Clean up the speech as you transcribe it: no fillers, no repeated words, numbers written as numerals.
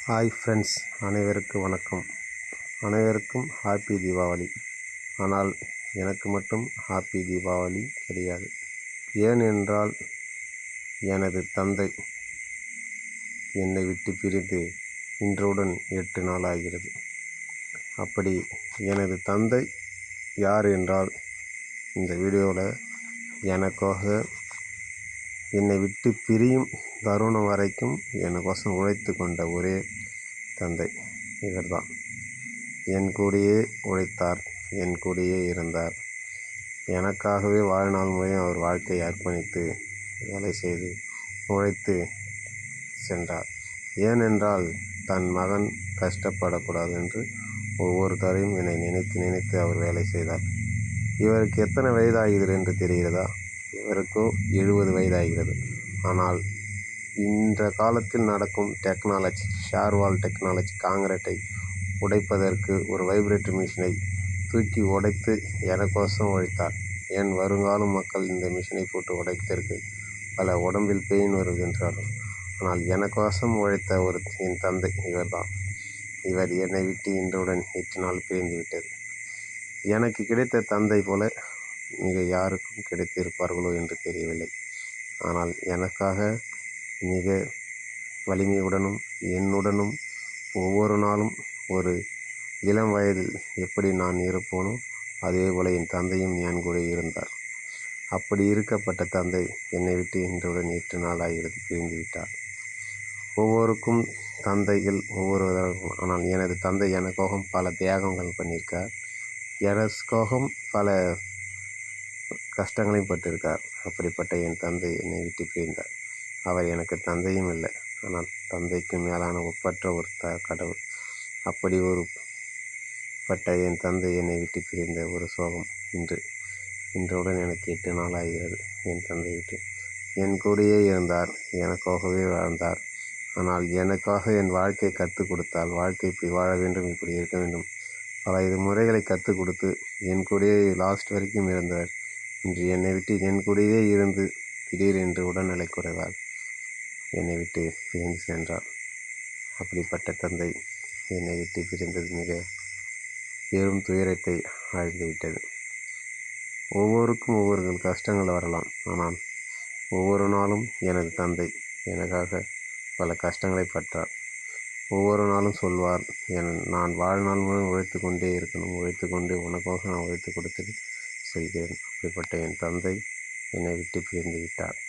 Hi friends, அனைவருக்கும் வணக்கம். அனைவருக்கும் ஹாப்பி தீபாவளி. ஆனால் எனக்கு மட்டும் ஹாப்பி தீபாவளி கிடையாது. ஏனென்றால் எனது தந்தை என்னை விட்டு பிரிந்து இன்றுடன் 8 நாள் ஆகிறது. அப்படி எனது தந்தை யார் என்றால், இந்த வீடியோவில் எனக்காக என்னை விட்டு பிரியும் தருணம் வரைக்கும் எனக்கோசம் உழைத்து கொண்ட ஒரே தந்தை இவர்தான். என் கூடயே உழைத்தார், என் கூடயே இருந்தார். எனக்காகவே வாழ்நாள் முறையும் அவர் வாழ்க்கையை அர்ப்பணித்து வேலை செய்து உழைத்து சென்றார். ஏனென்றால் தன் மகன் கஷ்டப்படக்கூடாது என்று ஒவ்வொரு தரையும் என்னை நினைத்து நினைத்து அவர் வேலை செய்தார். இவருக்கு எத்தனை வயதாகிறது என்று தெரிகிறதா? இவருக்கோ 70 வயதாகிறது. ஆனால் இந்த காலத்தில் நடக்கும் டெக்னாலஜி, ஷேர்வால் டெக்னாலஜி, காங்கிரீட்டை உடைப்பதற்கு ஒரு வைப்ரேட்டர் மிஷினை தூக்கி உடைத்து எனக்கோசம் உழைத்தார். ஏன் வருங்காலம் மக்கள் இந்த மிஷினை போட்டு உடைப்பதற்கு பல உடம்பில் பெயின் வருகின்றார்கள். ஆனால் எனக்கோசம் உழைத்த என் தந்தை இவர்தான். இவர் என்னை விட்டு இன்றுடன் 8 நாள் பிரிந்து விட்டது. எனக்கு கிடைத்த தந்தை போல மிக யாருக்கும் கிடைத்திருப்பார்களோ என்று தெரியவில்லை. ஆனால் எனக்காக மிக வலிமையுடனும் என்னுடனும் ஒவ்வொரு நாளும் ஒரு இளம் வயதில் எப்படி நான் இருப்போனோ அதே போல் என் தந்தையும் என் கூட இருந்தார். அப்படி இருக்கப்பட்ட தந்தை என்னை விட்டு இன்றுடன் 8 நாள் ஆகிறது பிரிந்து விட்டார். ஒவ்வொருக்கும் தந்தைகள் ஒவ்வொருவரும். ஆனால் எனது தந்தை எனக்காகவும் பல தியாகங்கள் பண்ணியிருக்கார். எனக்காகவும் பல கஷ்டங்களையும் பட்டிருக்கார். அப்படிப்பட்ட என் தந்தை என்னை விட்டு பிரிந்தார். அவர் எனக்கு தந்தையும் இல்லை, ஆனால் தந்தைக்கு மேலான ஒப்பற்ற ஒரு கடவுள். அப்படி ஒரு பட்ட என் தந்தை என்னை விட்டு பிரிந்த ஒரு சோகம் இன்றுடன் எனக்கு 8 நாள் ஆகிறது. என் தந்தை விட்டு என் கூடயே இருந்தார், எனக்காகவே வாழ்ந்தார். ஆனால் எனக்காக என் வாழ்க்கையை கற்றுக் கொடுத்தால், வாழ்க்கை இப்படி வாழ வேண்டும், இப்படி இருக்க வேண்டும், பல இது முறைகளை கற்றுக் கொடுத்து என் கூடயே லாஸ்ட் வரைக்கும் இருந்தார். இன்று என்னை விட்டு என் கூடயே இருந்து திடீரென்று உடல்நிலை குறைவால் என்னை விட்டு பிரிந்து சென்றார். அப்படிப்பட்ட தந்தை என்னை விட்டு பிரிந்தது மிக பெரும் துயரத்தை ஆழ்ந்துவிட்டது. ஒவ்வொருக்கும் ஒவ்வொரு கஷ்டங்கள் வரலாம். ஆனால் ஒவ்வொரு நாளும் எனது தந்தை எனக்காக பல கஷ்டங்களை பட்டார். ஒவ்வொரு நாளும் சொல்வார், நான் வாழ்நாள் முழுவதும் உழைத்து கொண்டே இருக்கணும், உழைத்து கொண்டு உனக்காக நான் உழைத்து கொடுத்துட்டு செல்கிறேன். அப்படிப்பட்ட என் தந்தை என்னை விட்டு பிரிந்து விட்டார்.